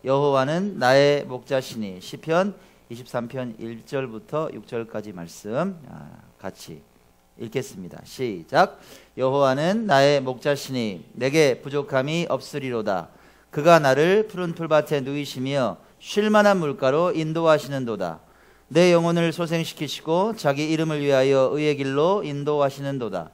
여호와는 나의 목자시니. 시편 23편 1절부터 6절까지 말씀 같이 읽겠습니다. 시작. 여호와는 나의 목자시니 내게 부족함이 없으리로다. 그가 나를 푸른 풀밭에 누이시며 쉴만한 물가로 인도하시는도다. 내 영혼을 소생시키시고 자기 이름을 위하여 의의 길로 인도하시는도다.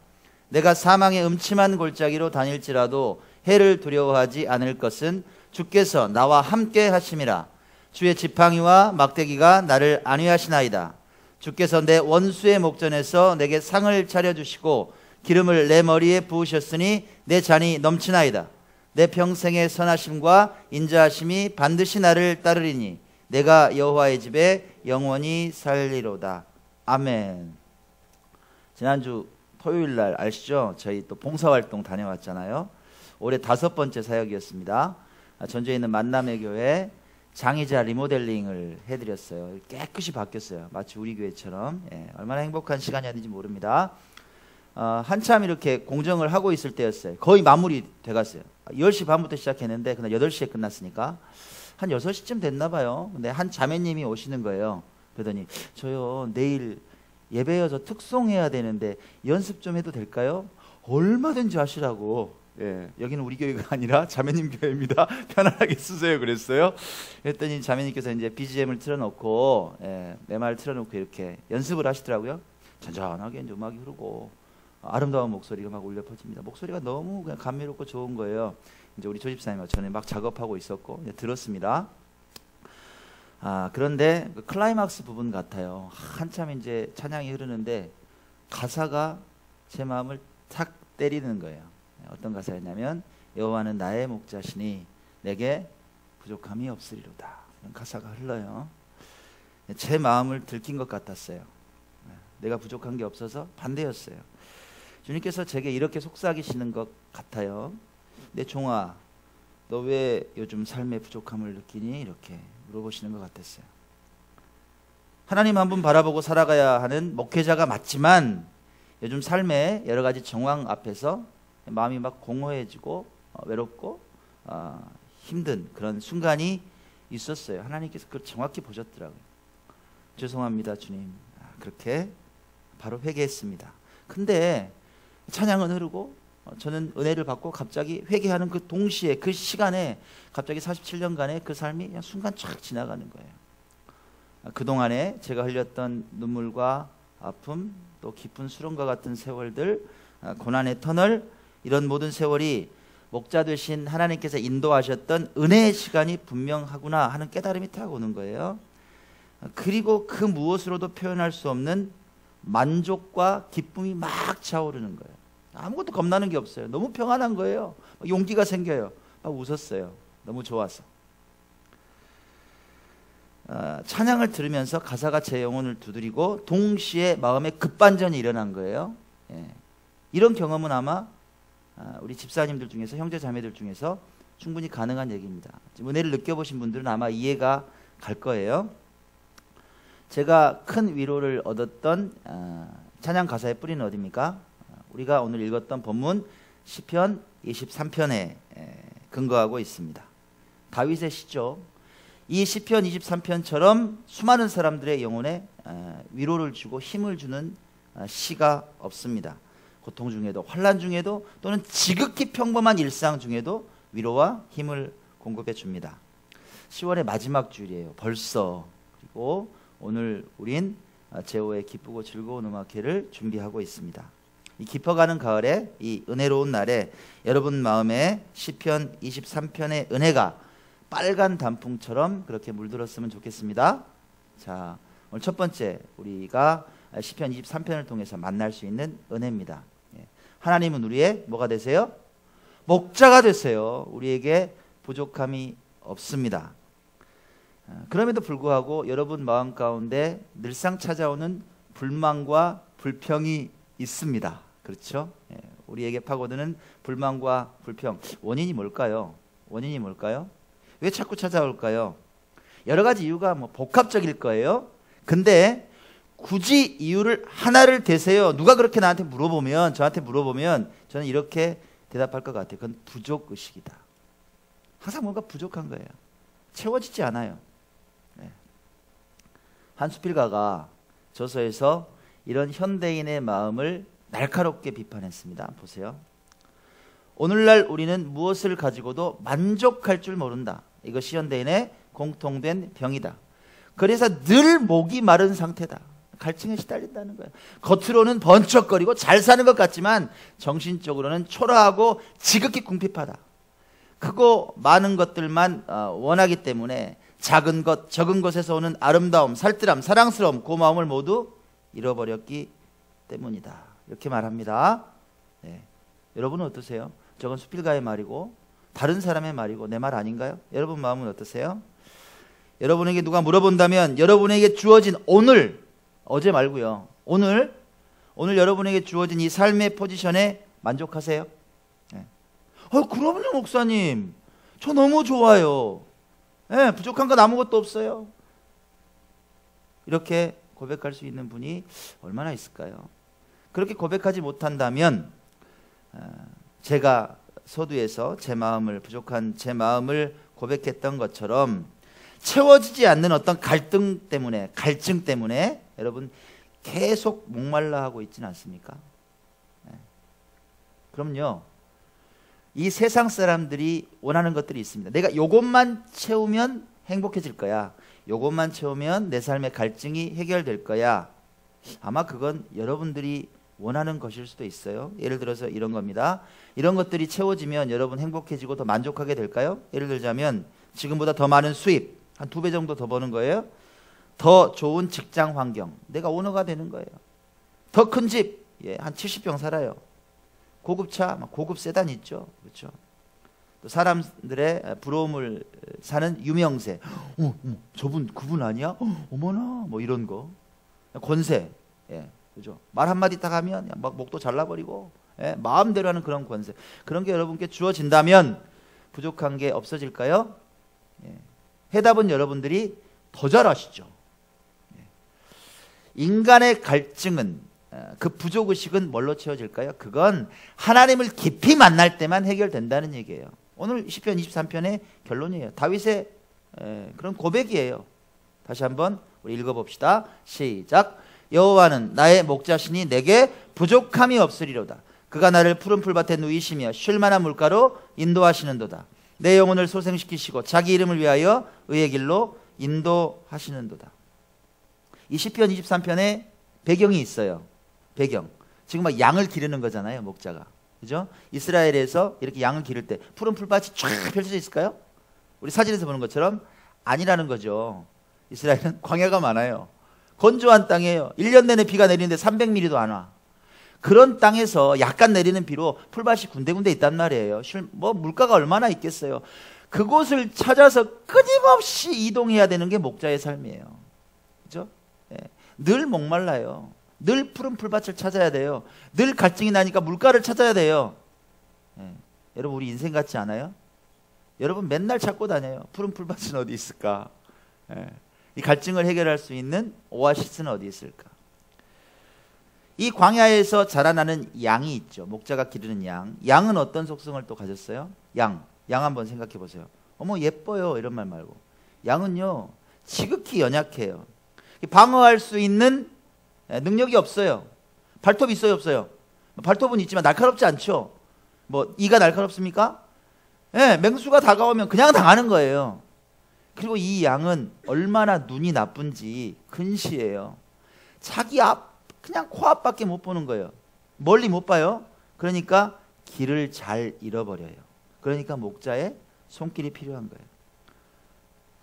내가 사망의 음침한 골짜기로 다닐지라도 해를 두려워하지 않을 것은 주께서 나와 함께 하심이라. 주의 지팡이와 막대기가 나를 안위하시나이다. 주께서 내 원수의 목전에서 내게 상을 차려주시고 기름을 내 머리에 부으셨으니 내 잔이 넘치나이다. 내 평생의 선하심과 인자하심이 반드시 나를 따르리니 내가 여호와의 집에 영원히 살리로다. 아멘. 지난주 토요일날 아시죠? 저희 또 봉사활동 다녀왔잖아요. 올해 5번째 사역이었습니다. 전주에 있는 만남의 교회 장의자 리모델링을 해드렸어요. 깨끗이 바뀌었어요. 마치 우리 교회처럼. 얼마나 행복한 시간이었는지 모릅니다. 한참 이렇게 공정을 하고 있을 때였어요. 거의 마무리 돼갔어요. 10시 반부터 시작했는데 그날 8시에 끝났으니까 한 6시쯤 됐나 봐요. 근데 한 자매님이 오시는 거예요. 그러더니 저요 내일 예배여서 특송해야 되는데 연습 좀 해도 될까요? 얼마든지 하시라고. 여기는 우리 교회가 아니라 자매님 교회입니다. 편안하게 쓰세요 그랬어요. 그랬더니 자매님께서 이제 BGM을 틀어놓고 MR을 틀어놓고 이렇게 연습을 하시더라고요. 잔잔하게 이제 음악이 흐르고 아름다운 목소리가 막 울려 퍼집니다. 목소리가 너무 그냥 감미롭고 좋은 거예요. 이제 우리 조집사님과 저는 막 작업하고 있었고 들었습니다. 그런데 그 클라이막스 부분 같아요. 한참 이제 찬양이 흐르는데 가사가 제 마음을 탁 때리는 거예요. 어떤 가사였냐면 여호와는 나의 목자시니 내게 부족함이 없으리로다. 이런 가사가 흘러요. 제 마음을 들킨 것 같았어요. 내가 부족한 게 없어서 반대였어요. 주님께서 제게 이렇게 속삭이시는 것 같아요. 내 종아, 너 왜 요즘 삶의 부족함을 느끼니? 이렇게 물어보시는 것 같았어요. 하나님 한 분 바라보고 살아가야 하는 목회자가 맞지만 요즘 삶의 여러 가지 정황 앞에서 마음이 막 공허해지고 외롭고 힘든 그런 순간이 있었어요. 하나님께서 그걸 정확히 보셨더라고요. 죄송합니다 주님. 그렇게 바로 회개했습니다. 근데 찬양은 흐르고 저는 은혜를 받고 갑자기 회개하는 그 동시에 그 시간에 갑자기 47년간의 그 삶이 그냥 순간 쫙 지나가는 거예요. 그동안에 제가 흘렸던 눈물과 아픔, 또 깊은 수렁과 같은 세월들, 고난의 터널, 이런 모든 세월이 목자 되신 하나님께서 인도하셨던 은혜의 시간이 분명하구나 하는 깨달음이 딱 오는 거예요. 그리고 그 무엇으로도 표현할 수 없는 만족과 기쁨이 막 차오르는 거예요. 아무것도 겁나는 게 없어요. 너무 평안한 거예요. 용기가 생겨요. 막 웃었어요. 너무 좋아서. 찬양을 들으면서 가사가 제 영혼을 두드리고 동시에 마음에 급반전이 일어난 거예요. 이런 경험은 아마 우리 집사님들 중에서, 형제 자매들 중에서 충분히 가능한 얘기입니다. 은혜를 느껴보신 분들은 아마 이해가 갈 거예요. 제가 큰 위로를 얻었던 찬양 가사의 뿌리는 어디입니까? 우리가 오늘 읽었던 본문 시편 23편에 근거하고 있습니다. 다윗의 시죠. 이 시편 23편처럼 수많은 사람들의 영혼에 위로를 주고 힘을 주는 시가 없습니다. 고통 중에도, 환난 중에도, 또는 지극히 평범한 일상 중에도 위로와 힘을 공급해 줍니다. 10월의 마지막 주일이에요. 벌써. 그리고 오늘 우린 제5의 기쁘고 즐거운 음악회를 준비하고 있습니다. 이 깊어가는 가을에, 이 은혜로운 날에 여러분 마음에 시편 23편의 은혜가 빨간 단풍처럼 그렇게 물들었으면 좋겠습니다. 자, 오늘 첫 번째 우리가 시편 23편을 통해서 만날 수 있는 은혜입니다. 하나님은 우리의 뭐가 되세요? 목자가 되세요. 우리에게 부족함이 없습니다. 그럼에도 불구하고 여러분 마음 가운데 늘상 찾아오는 불만과 불평이 있습니다. 그렇죠? 우리에게 파고드는 불만과 불평. 원인이 뭘까요? 원인이 뭘까요? 왜 자꾸 찾아올까요? 여러 가지 이유가 복합적일 거예요. 근데 굳이 이유를 하나를 대세요. 누가 그렇게 저한테 물어보면 저는 이렇게 대답할 것 같아요. 그건 부족의식이다. 항상 뭔가 부족한 거예요. 채워지지 않아요. 네. 한수필가가 저서에서 이런 현대인의 마음을 날카롭게 비판했습니다. 보세요. 오늘날 우리는 무엇을 가지고도 만족할 줄 모른다. 이것이 현대인의 공통된 병이다. 그래서 늘 목이 마른 상태다. 갈증에 시달린다는 거예요. 겉으로는 번쩍거리고 잘 사는 것 같지만 정신적으로는 초라하고 지극히 궁핍하다. 크고 많은 것들만 원하기 때문에 작은 것, 적은 것에서 오는 아름다움, 살뜰함, 사랑스러움, 고마움을 모두 잃어버렸기 때문이다. 이렇게 말합니다. 네. 여러분은 어떠세요? 저건 수필가의 말이고 다른 사람의 말이고 내 말 아닌가요? 여러분 마음은 어떠세요? 여러분에게 누가 물어본다면 여러분에게 주어진 오늘, 어제 말고요, 오늘 여러분에게 주어진 이 삶의 포지션에 만족하세요? 네. 그럼요 목사님, 저 너무 좋아요. 네, 부족한 건 아무것도 없어요. 이렇게 고백할 수 있는 분이 얼마나 있을까요? 그렇게 고백하지 못한다면 제가 서두에서 부족한 제 마음을 고백했던 것처럼 채워지지 않는 어떤 갈증 때문에 여러분 계속 목말라 하고 있지는 않습니까? 네. 그럼요, 이 세상 사람들이 원하는 것들이 있습니다. 내가 요것만 채우면 행복해질 거야. 요것만 채우면 내 삶의 갈증이 해결될 거야. 아마 그건 여러분들이 원하는 것일 수도 있어요. 예를 들어서 이런 겁니다. 이런 것들이 채워지면 여러분 행복해지고 더 만족하게 될까요? 예를 들자면 지금보다 더 많은 수입, 한 2배 정도 더 버는 거예요. 더 좋은 직장 환경, 내가 오너가 되는 거예요. 더 큰 집, 한 70평 살아요. 고급차, 고급 세단 있죠. 그렇죠. 또 사람들의 부러움을 사는 유명세, 그분 아니야? 어머나, 뭐 이런 거. 권세, 그죠? 말 한마디 딱 하면 막 목도 잘라버리고, 마음대로 하는 그런 권세. 그런 게 여러분께 주어진다면 부족한 게 없어질까요? 해답은 여러분들이 더 잘 아시죠. 인간의 갈증은, 그 부족의식은 뭘로 채워질까요? 그건 하나님을 깊이 만날 때만 해결된다는 얘기예요. 오늘 시편 23편의 결론이에요. 다윗의 그런 고백이에요. 다시 한번 우리 읽어봅시다. 시작. 여호와는 나의 목자시니 내게 부족함이 없으리로다. 그가 나를 푸른 풀밭에 누이시며 쉴만한 물가로 인도하시는도다. 내 영혼을 소생시키시고 자기 이름을 위하여 의의 길로 인도하시는도다. 이 시편 23편에 배경이 있어요. 배경. 지금 막 양을 기르는 거잖아요, 목자가. 그죠? 이스라엘에서 이렇게 양을 기를 때 푸른 풀밭이 쫙 펼쳐져 있을까요? 우리 사진에서 보는 것처럼 아니라는 거죠. 이스라엘은 광야가 많아요. 건조한 땅이에요. 1년 내내 비가 내리는데 300mm도 안 와. 그런 땅에서 약간 내리는 비로 풀밭이 군데군데 있단 말이에요. 물가가 얼마나 있겠어요. 그곳을 찾아서 끊임없이 이동해야 되는 게 목자의 삶이에요. 그죠? 늘 목말라요. 늘 푸른 풀밭을 찾아야 돼요. 늘 갈증이 나니까 물가를 찾아야 돼요. 여러분 우리 인생 같지 않아요? 여러분 맨날 찾고 다녀요. 푸른 풀밭은 어디 있을까? 이 갈증을 해결할 수 있는 오아시스는 어디 있을까? 이 광야에서 자라나는 양이 있죠. 목자가 기르는 양. 양은 어떤 속성을 또 가졌어요? 양 한번 생각해 보세요. 어머 예뻐요 이런 말 말고, 양은요 지극히 연약해요. 방어할 수 있는 능력이 없어요. 발톱 있어요 없어요? 발톱은 있지만 날카롭지 않죠. 뭐 이가 날카롭습니까? 맹수가 다가오면 그냥 당하는 거예요. 그리고 이 양은 얼마나 눈이 나쁜지 근시해요. 자기 앞, 그냥 코앞밖에 못 보는 거예요. 멀리 못 봐요. 그러니까 길을 잘 잃어버려요. 그러니까 목자의 손길이 필요한 거예요.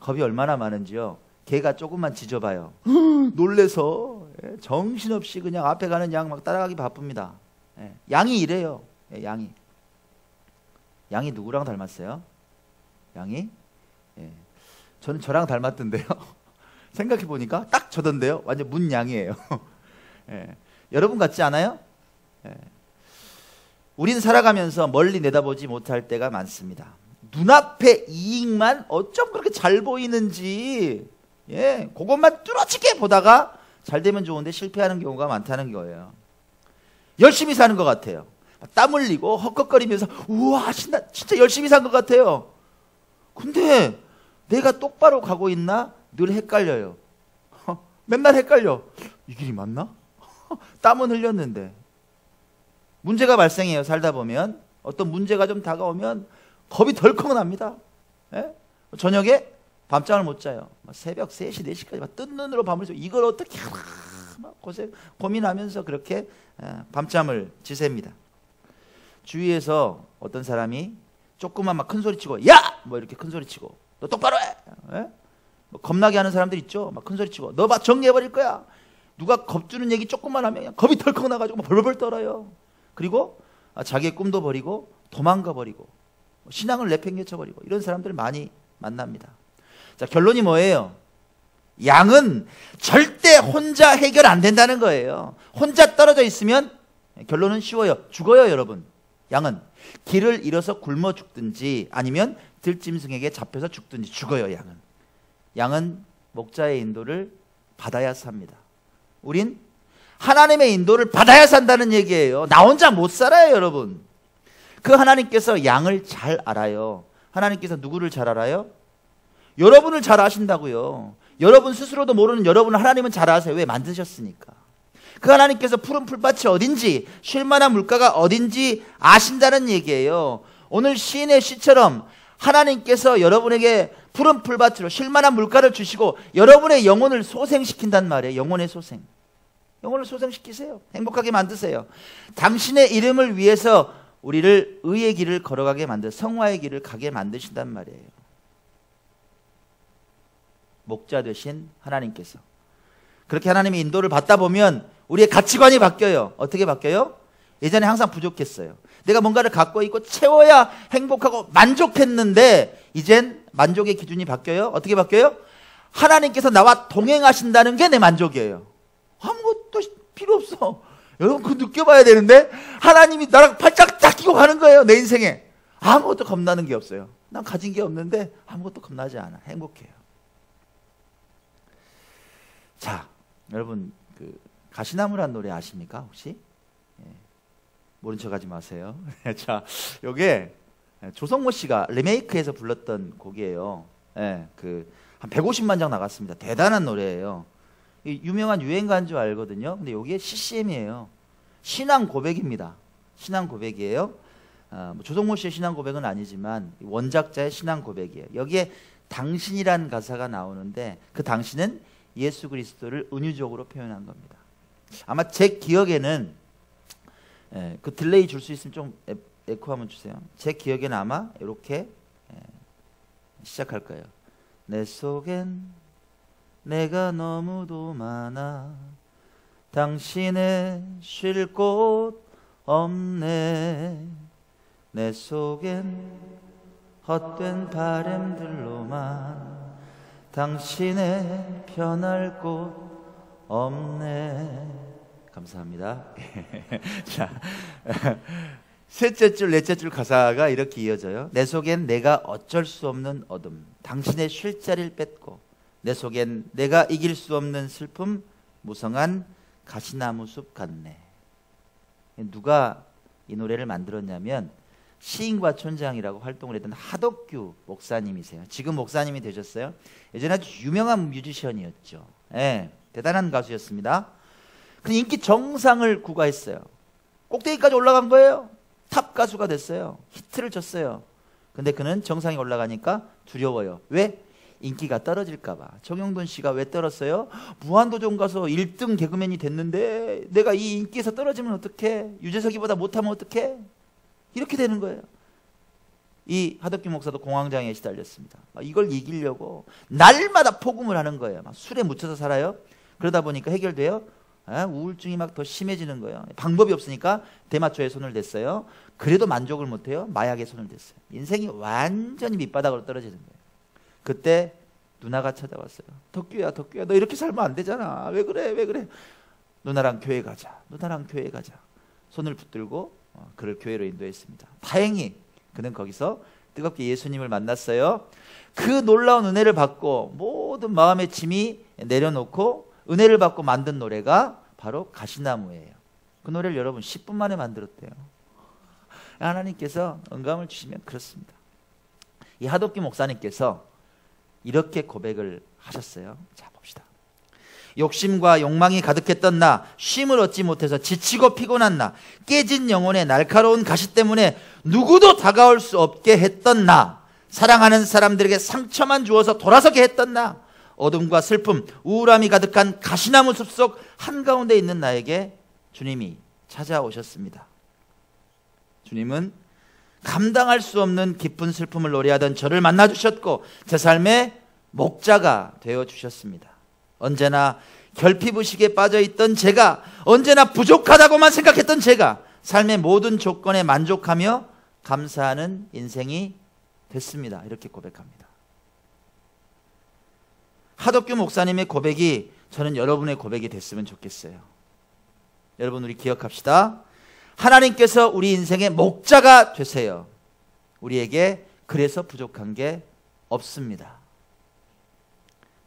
겁이 얼마나 많은지요. 개가 조금만 짖어봐요. 놀래서 정신없이 그냥 앞에 가는 양 막 따라가기 바쁩니다. 양이 이래요. 양이 누구랑 닮았어요? 양이? 저는 저랑 닮았던데요. 생각해 보니까 딱 저던데요. 완전 문양이에요. 여러분 같지 않아요? 우린 살아가면서 멀리 내다보지 못할 때가 많습니다. 눈앞에 이익만 어쩜 그렇게 잘 보이는지, 그것만 뚜렷하게 보다가 잘 되면 좋은데 실패하는 경우가 많다는 거예요. 열심히 사는 것 같아요. 땀 흘리고 헉헉거리면서 우와 진짜 열심히 산 것 같아요. 근데 내가 똑바로 가고 있나 늘 헷갈려요. 맨날 헷갈려. 이 길이 맞나? 땀은 흘렸는데. 문제가 발생해요. 살다 보면 어떤 문제가 좀 다가오면 겁이 덜컥 납니다. 예? 저녁에 밤잠을 못 자요. 새벽 3시, 4시까지 막 뜬 눈으로 밤을 새고 이걸 어떻게 하나 막 고민하면서 그렇게 밤잠을 지새입니다. 주위에서 어떤 사람이 조금만 막 큰 소리 치고 야! 뭐 이렇게 큰 소리 치고 너 똑바로 해! 예? 뭐 겁나게 하는 사람들 있죠. 막 큰 소리 치고 너 막 정리해버릴 거야. 누가 겁주는 얘기 조금만 하면 그냥 겁이 덜컥 나가지고 막 벌벌 떨어요. 그리고 자기의 꿈도 버리고 도망가 버리고 신앙을 내팽개쳐 버리고 이런 사람들을 많이 만납니다. 자, 결론이 뭐예요? 양은 절대 혼자 해결 안 된다는 거예요. 혼자 떨어져 있으면 결론은 쉬워요. 죽어요, 여러분. 양은 길을 잃어서 굶어 죽든지 아니면 들짐승에게 잡혀서 죽든지 죽어요. 양은 목자의 인도를 받아야 삽니다. 우린 하나님의 인도를 받아야 산다는 얘기예요. 나 혼자 못 살아요, 여러분. 그 하나님께서 양을 잘 알아요. 하나님께서 누구를 잘 알아요? 여러분을 잘 아신다고요. 여러분 스스로도 모르는 여러분을 하나님은 잘 아세요. 왜? 만드셨으니까. 그 하나님께서 푸른 풀밭이 어딘지, 쉴 만한 물가가 어딘지 아신다는 얘기예요. 오늘 시인의 시처럼 하나님께서 여러분에게 푸른 풀밭으로 쉴 만한 물가를 주시고 여러분의 영혼을 소생시킨단 말이에요. 영혼의 소생. 영혼을 소생시키세요. 행복하게 만드세요. 당신의 이름을 위해서 우리를 의의 길을 걸어가게 만들, 성화의 길을 가게 만드신단 말이에요. 목자 되신 하나님께서. 그렇게 하나님의 인도를 받다 보면 우리의 가치관이 바뀌어요. 어떻게 바뀌어요? 예전에 항상 부족했어요. 내가 뭔가를 갖고 있고 채워야 행복하고 만족했는데 이젠 만족의 기준이 바뀌어요. 어떻게 바뀌어요? 하나님께서 나와 동행하신다는 게 내 만족이에요. 아무것도 필요 없어. 여러분 그거 느껴봐야 되는데 하나님이 나랑 팔짝 딱 끼고 가는 거예요. 내 인생에. 아무것도 겁나는 게 없어요. 난 가진 게 없는데 아무것도 겁나지 않아. 행복해요. 자, 여러분 그 가시나무란 노래 아십니까 혹시? 예. 모른 척하지 마세요. 자, 요게 조성모 씨가 리메이크해서 불렀던 곡이에요. 예, 그 한 150만 장 나갔습니다. 대단한 노래예요. 유명한 유행가인 줄 알거든요. 근데 여기에 CCM이에요. 신앙 고백입니다. 신앙 고백이에요. 조성모 씨의 신앙 고백은 아니지만 원작자의 신앙 고백이에요. 여기에 당신이란 가사가 나오는데 그 당신은 예수 그리스도를 은유적으로 표현한 겁니다. 아마 제 기억에는 그 딜레이 줄 수 있으면 좀 에코 한번 주세요. 제 기억에는 아마 이렇게 시작할 거예요. 내 속엔 내가 너무도 많아 당신의 쉴 곳 없네 내 속엔 헛된 바램들로만 당신의 편할 곳 없네. 감사합니다. 자, 셋째 줄, 넷째 줄 가사가 이렇게 이어져요. 내 속엔 내가 어쩔 수 없는 어둠, 당신의 쉴 자리를 뺏고 내 속엔 내가 이길 수 없는 슬픔, 무성한 가시나무 숲 같네. 누가 이 노래를 만들었냐면 시인과 촌장이라고 활동을 했던 하덕규 목사님이세요. 지금 목사님이 되셨어요. 예전에 아주 유명한 뮤지션이었죠. 예, 대단한 가수였습니다. 그 인기 정상을 구가했어요. 꼭대기까지 올라간 거예요. 탑 가수가 됐어요. 히트를 쳤어요. 근데 그는 정상에 올라가니까 두려워요. 왜? 인기가 떨어질까 봐. 정용돈 씨가 왜 떨었어요? 무한도전 가서 1등 개그맨이 됐는데 내가 이 인기에서 떨어지면 어떡해? 유재석이보다 못하면 어떡해? 이렇게 되는 거예요. 이 하덕규 목사도 공황장애에 시달렸습니다. 이걸 이기려고 날마다 폭음을 하는 거예요. 막 술에 묻혀서 살아요. 그러다 보니까 해결돼요. 우울증이 막 더 심해지는 거예요. 방법이 없으니까 대마초에 손을 댔어요. 그래도 만족을 못해요. 마약에 손을 댔어요. 인생이 완전히 밑바닥으로 떨어지는 거예요. 그때 누나가 찾아왔어요. 덕규야, 덕규야, 너 이렇게 살면 안 되잖아. 왜 그래, 왜 그래? 누나랑 교회 가자. 누나랑 교회 가자. 손을 붙들고 그를 교회로 인도했습니다. 다행히 그는 거기서 뜨겁게 예수님을 만났어요. 그 놀라운 은혜를 받고 모든 마음의 짐이 내려놓고 은혜를 받고 만든 노래가 바로 가시나무예요. 그 노래를 여러분 10분 만에 만들었대요. 하나님께서 영감을 주시면 그렇습니다. 이 하덕규 목사님께서 이렇게 고백을 하셨어요. 자, 봅시다. 욕심과 욕망이 가득했던 나, 쉼을 얻지 못해서 지치고 피곤한 나, 깨진 영혼의 날카로운 가시 때문에 누구도 다가올 수 없게 했던 나, 사랑하는 사람들에게 상처만 주어서 돌아서게 했던 나, 어둠과 슬픔, 우울함이 가득한 가시나무 숲속 한가운데 있는 나에게 주님이 찾아오셨습니다. 주님은 감당할 수 없는 기쁜 슬픔을 노래하던 저를 만나주셨고 제 삶의 목자가 되어주셨습니다. 언제나 결핍의식에 빠져있던 제가, 언제나 부족하다고만 생각했던 제가 삶의 모든 조건에 만족하며 감사하는 인생이 됐습니다. 이렇게 고백합니다. 하덕규 목사님의 고백이 저는 여러분의 고백이 됐으면 좋겠어요. 여러분, 우리 기억합시다. 하나님께서 우리 인생의 목자가 되세요. 우리에게 그래서 부족한 게 없습니다.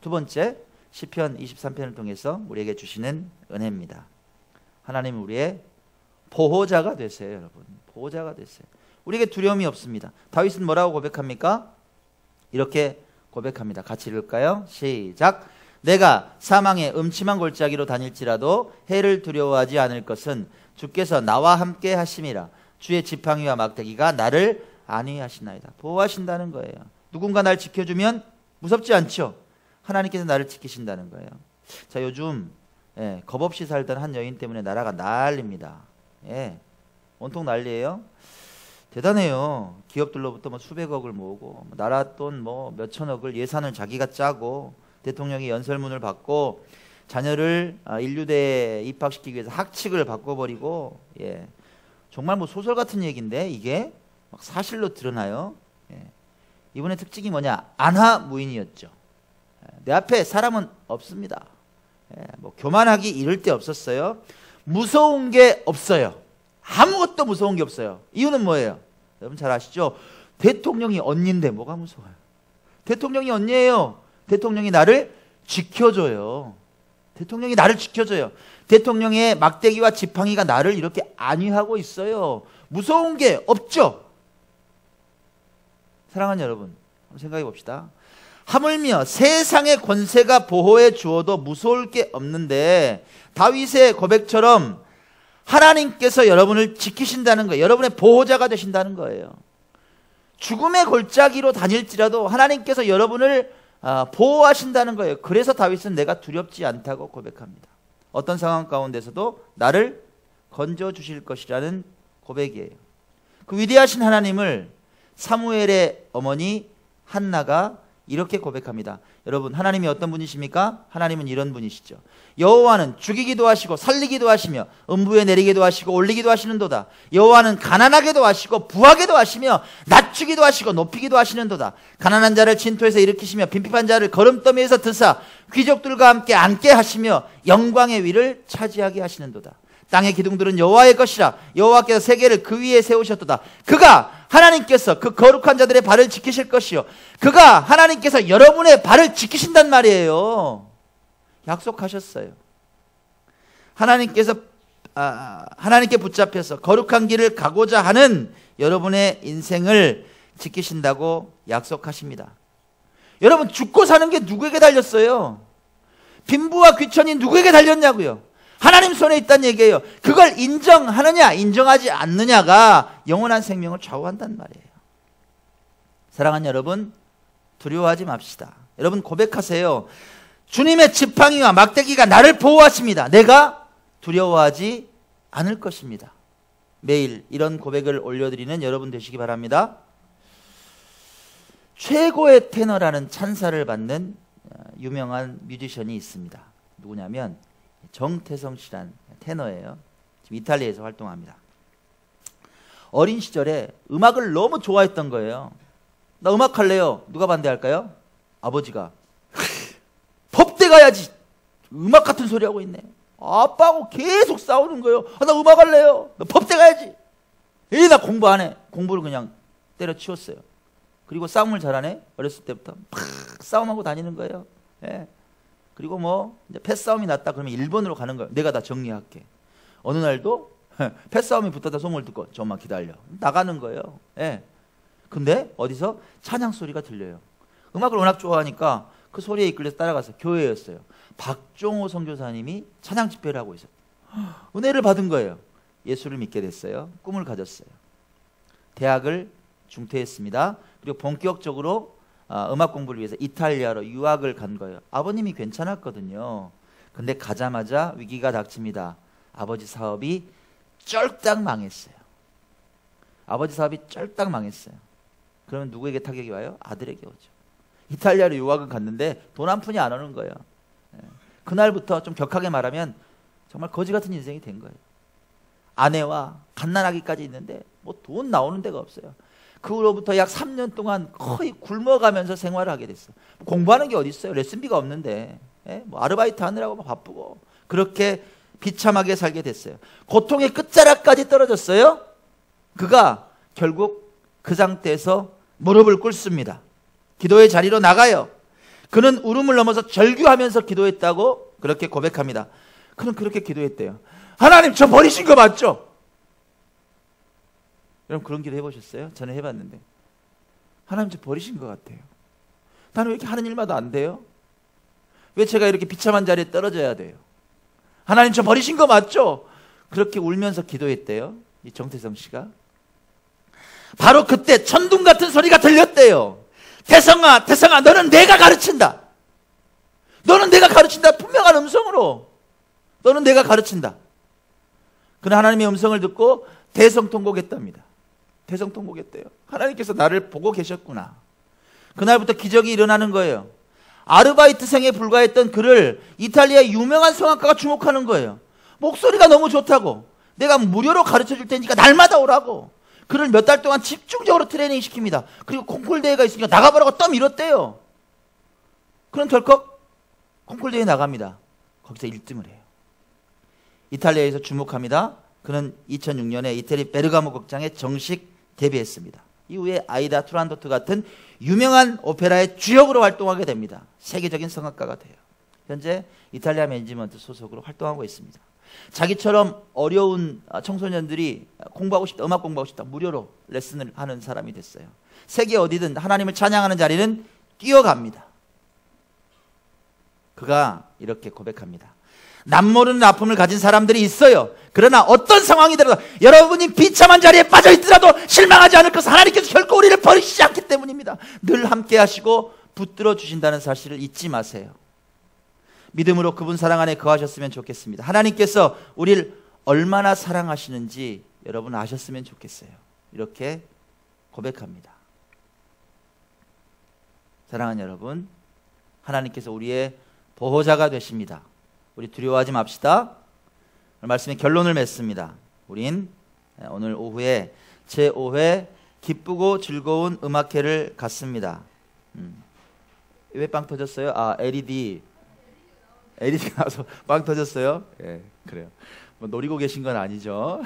두 번째, 시편 23편을 통해서 우리에게 주시는 은혜입니다. 하나님은 우리의 보호자가 되세요. 여러분, 보호자가 되세요. 우리에게 두려움이 없습니다. 다윗은 뭐라고 고백합니까? 이렇게 고백합니다. 같이 읽을까요? 시작. 내가 사망의 음침한 골짜기로 다닐지라도 해를 두려워하지 않을 것은 주께서 나와 함께 하심이라. 주의 지팡이와 막대기가 나를 안위하시나이다. 보호하신다는 거예요. 누군가 날 지켜주면 무섭지 않죠? 하나님께서 나를 지키신다는 거예요. 자, 요즘 겁 없이 살던 한 여인 때문에 나라가 난립니다. 온통 난리예요. 대단해요. 기업들로부터 뭐 수백억을 모으고 나라 돈 뭐 몇천억을 예산을 자기가 짜고 대통령이 연설문을 받고 자녀를 인류대에 입학시키기 위해서 학칙을 바꿔버리고, 정말 뭐 소설 같은 얘기인데 이게 막 사실로 드러나요. 이분의 특징이 뭐냐? 안하무인이었죠. 내 앞에 사람은 없습니다. 뭐 교만하기 이를 데 없었어요. 무서운 게 없어요. 아무것도 무서운 게 없어요. 이유는 뭐예요? 여러분 잘 아시죠? 대통령이 언니인데 뭐가 무서워요? 대통령이 언니예요. 대통령이 나를 지켜줘요. 대통령이 나를 지켜줘요. 대통령의 막대기와 지팡이가 나를 이렇게 안위하고 있어요. 무서운 게 없죠? 사랑하는 여러분, 한번 생각해 봅시다. 하물며 세상의 권세가 보호해 주어도 무서울 게 없는데 다윗의 고백처럼 하나님께서 여러분을 지키신다는 거예요. 여러분의 보호자가 되신다는 거예요. 죽음의 골짜기로 다닐지라도 하나님께서 여러분을 보호하신다는 거예요. 그래서 다윗은 내가 두렵지 않다고 고백합니다. 어떤 상황 가운데서도 나를 건져주실 것이라는 고백이에요. 그 위대하신 하나님을 사무엘의 어머니 한나가 이렇게 고백합니다. 여러분, 하나님이 어떤 분이십니까? 하나님은 이런 분이시죠. 여호와는 죽이기도 하시고 살리기도 하시며 음부에 내리기도 하시고 올리기도 하시는도다. 여호와는 가난하게도 하시고 부하게도 하시며 낮추기도 하시고 높이기도 하시는도다. 가난한 자를 진토에서 일으키시며 빈핍한 자를 거름더미에서 드사 귀족들과 함께 앉게 하시며 영광의 위를 차지하게 하시는도다. 땅의 기둥들은 여호와의 것이라. 여호와께서 세계를 그 위에 세우셨도다. 그가 하나님께서 그 거룩한 자들의 발을 지키실 것이요, 그가 하나님께서 여러분의 발을 지키신단 말이에요. 약속하셨어요. 하나님께 붙잡혀서 거룩한 길을 가고자 하는 여러분의 인생을 지키신다고 약속하십니다. 여러분, 죽고 사는 게 누구에게 달렸어요? 빈부와 귀천이 누구에게 달렸냐고요? 하나님 손에 있다는 얘기예요. 그걸 인정하느냐 인정하지 않느냐가 영원한 생명을 좌우한단 말이에요. 사랑하는 여러분, 두려워하지 맙시다. 여러분 고백하세요. 주님의 지팡이와 막대기가 나를 보호하십니다. 내가 두려워하지 않을 것입니다. 매일 이런 고백을 올려드리는 여러분 되시기 바랍니다. 최고의 테너라는 찬사를 받는 유명한 뮤지션이 있습니다. 누구냐면 정태성 씨란 테너예요. 지금 이탈리아에서 활동합니다. 어린 시절에 음악을 너무 좋아했던 거예요. 나 음악 할래요. 누가 반대할까요? 아버지가. 법대 가야지. 음악 같은 소리 하고 있네. 아빠하고 계속 싸우는 거예요. 나 음악 할래요. 나 법대 가야지. 나 공부 안 해. 공부를 그냥 때려치웠어요. 그리고 싸움을 잘하네. 어렸을 때부터 막 싸움하고 다니는 거예요. 그리고 뭐 이제 패싸움이 났다 그러면 일본으로 가는 거예요. 내가 다 정리할게. 어느 날도 패싸움이 붙었다 소문을 듣고 좀만 기다려. 나가는 거예요. 근데 어디서 찬양 소리가 들려요. 음악을 워낙 좋아하니까 그 소리에 이끌려서 따라가서 교회였어요. 박종호 선교사님이 찬양 집회를 하고 있었어요. 은혜를 받은 거예요. 예수를 믿게 됐어요. 꿈을 가졌어요. 대학을 중퇴했습니다. 그리고 본격적으로 음악 공부를 위해서 이탈리아로 유학을 간 거예요. 아버님이 괜찮았거든요. 근데 가자마자 위기가 닥칩니다. 아버지 사업이 쩔딱 망했어요. 아버지 사업이 쩔딱 망했어요. 그러면 누구에게 타격이 와요? 아들에게 오죠. 이탈리아로 유학을 갔는데 돈 한 푼이 안 오는 거예요. 그날부터 좀 격하게 말하면 정말 거지 같은 인생이 된 거예요. 아내와 갓난아기까지 있는데 뭐 돈 나오는 데가 없어요. 그 후로부터 약 3년 동안 거의 굶어가면서 생활을 하게 됐어요. 공부하는 게 어디 있어요? 레슨비가 없는데 뭐 아르바이트 하느라고 바쁘고 그렇게 비참하게 살게 됐어요. 고통의 끝자락까지 떨어졌어요. 그가 결국 그 상태에서 무릎을 꿇습니다. 기도의 자리로 나가요. 그는 울음을 넘어서 절규하면서 기도했다고 그렇게 고백합니다. 그는 그렇게 기도했대요. 하나님, 저 버리신 거 맞죠? 여러분 그런 기도 해보셨어요? 저는 해봤는데 하나님, 저 버리신 것 같아요. 나는 왜 이렇게 하는 일마다 안 돼요? 왜 제가 이렇게 비참한 자리에 떨어져야 돼요? 하나님, 저 버리신 거 맞죠? 그렇게 울면서 기도했대요. 이 정태성 씨가. 바로 그때 천둥 같은 소리가 들렸대요. 태성아, 태성아, 너는 내가 가르친다. 너는 내가 가르친다. 분명한 음성으로 너는 내가 가르친다. 그는 하나님의 음성을 듣고 대성통곡했답니다. 대성통곡했대요. 하나님께서 나를 보고 계셨구나. 그날부터 기적이 일어나는 거예요. 아르바이트생에 불과했던 그를 이탈리아 유명한 성악가가 주목하는 거예요. 목소리가 너무 좋다고. 내가 무료로 가르쳐 줄 테니까 날마다 오라고. 그를 몇 달 동안 집중적으로 트레이닝 시킵니다. 그리고 콩쿨 대회가 있으니까 나가보라고 떠밀었대요. 그는 덜컥 콩쿨 대회에 나갑니다. 거기서 1등을 해요. 이탈리아에서 주목합니다. 그는 2006년에 이태리 베르가모 극장에 정식 데뷔했습니다. 이후에 아이다 투란도트 같은 유명한 오페라의 주역으로 활동하게 됩니다. 세계적인 성악가가 돼요. 현재 이탈리아 매니지먼트 소속으로 활동하고 있습니다. 자기처럼 어려운 청소년들이 공부하고 싶다, 음악 공부하고 싶다, 무료로 레슨을 하는 사람이 됐어요. 세계 어디든 하나님을 찬양하는 자리는 뛰어갑니다. 그가 이렇게 고백합니다. 남모르는 아픔을 가진 사람들이 있어요. 그러나 어떤 상황이더라도 여러분이 비참한 자리에 빠져 있더라도 실망하지 않을 것은 하나님께서 결코 우리를 버리시지 않기 때문입니다. 늘 함께 하시고 붙들어 주신다는 사실을 잊지 마세요. 믿음으로 그분 사랑 안에 거하셨으면 좋겠습니다. 하나님께서 우리를 얼마나 사랑하시는지 여러분 아셨으면 좋겠어요. 이렇게 고백합니다. 사랑하는 여러분, 하나님께서 우리의 보호자가 되십니다. 우리 두려워하지 맙시다. 오늘 말씀의 결론을 맺습니다. 우린 오늘 오후에 제5회 기쁘고 즐거운 음악회를 갔습니다. 왜 빵 터졌어요? LED가 나와서 빵 터졌어요? 예, 그래요. 뭐 노리고 계신 건 아니죠.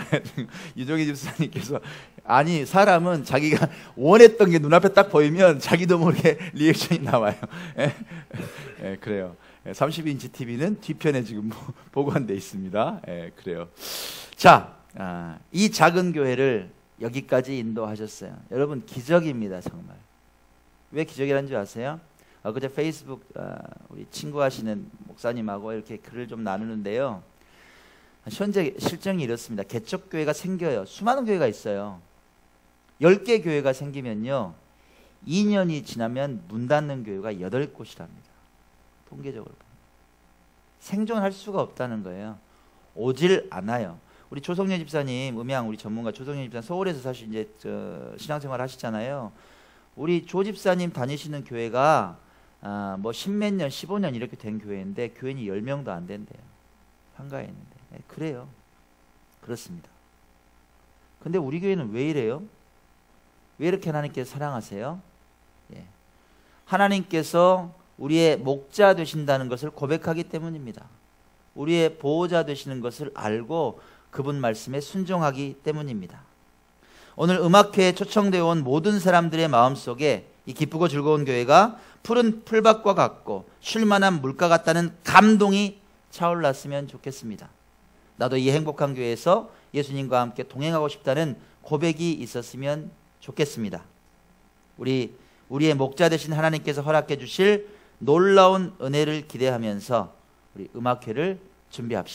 유종희 집사님께서 아니 사람은 자기가 원했던 게 눈앞에 딱 보이면 자기도 모르게 리액션이 나와요. 예, 그래요. 30인치 TV는 뒤편에 지금 보관되어 있습니다. 예, 그래요. 자, 이 작은 교회를 여기까지 인도하셨어요. 여러분 기적입니다, 정말. 왜 기적이라는 줄 아세요? 그제 페이스북 우리 친구 하시는 목사님하고 이렇게 글을 좀 나누는데요. 현재 실정이 이렇습니다. 개척교회가 생겨요. 수많은 교회가 있어요. 10개 교회가 생기면요 2년이 지나면 문 닫는 교회가 8곳이랍니다. 통계적으로 생존할 수가 없다는 거예요. 오질 않아요. 우리 조성렬 집사님, 음향 우리 전문가 조성렬 집사님 서울에서 사실 이제 신앙생활 하시잖아요. 우리 조 집사님 다니시는 교회가 뭐 10몇 년, 15년 이렇게 된 교회인데 교인이 10명도 안 된대요. 한가에 있는데. 네, 그래요. 그렇습니다. 근데 우리 교회는 왜 이래요? 왜 이렇게 하나님께서 사랑하세요? 예. 하나님께서 우리의 목자 되신다는 것을 고백하기 때문입니다. 우리의 보호자 되시는 것을 알고 그분 말씀에 순종하기 때문입니다. 오늘 음악회에 초청되어 온 모든 사람들의 마음속에 이 기쁘고 즐거운 교회가 푸른 풀밭과 같고 쉴만한 물가 같다는 감동이 차올랐으면 좋겠습니다. 나도 이 행복한 교회에서 예수님과 함께 동행하고 싶다는 고백이 있었으면 좋겠습니다. 우리 우리의 목자 되신 하나님께서 허락해 주실 놀라운 은혜를 기대하면서 우리 음악회를 준비합시다.